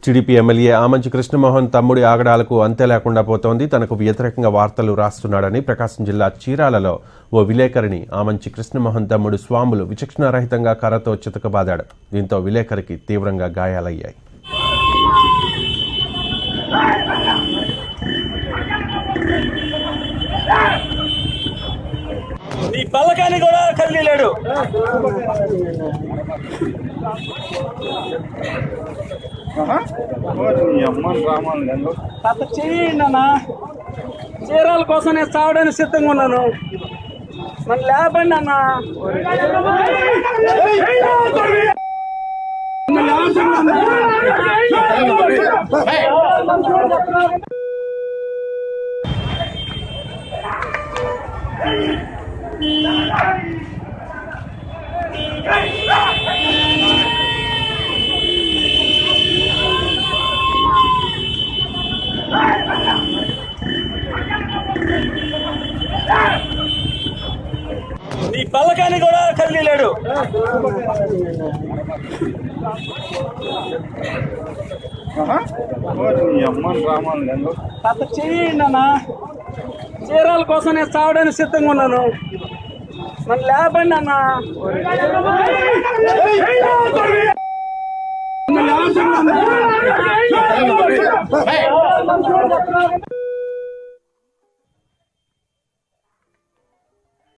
TDP MLA Amanchi Krishnamohan తమ్ముడి ఆగడాలకు అంతే లేకుండా పోతోంది. తనకు వ్యతిరేకంగా వార్తలు రాస్తున్నాడని ప్రకాశం జిల్లా చీరాలలో ఓ విలేకరిని ఆమంచి కృష్ణమోహన్ తమ్ముడు స్వాములు విచక్షణారహితంగా కర్రతో చితకబాదాడు. దీంతో విలేకరికి తీవ్రంగా గాయాలయ్యాయి. ఈ పల్లకాన్ని కూడా కదిలేడు. అంత చేయండి అన్న, చీరాల కోసం నేను చావడానికి సిద్ధంగా ఉన్నాను. నన్ను లేపండి అన్న. ఈ పల్లకాన్ని కూడా కదిలేడు. అంత చేయండి అన్న, చీరాల కోసం నేను చావడానికి సిద్ధంగా ఉన్నాను. నన్ను లేపండి అన్న.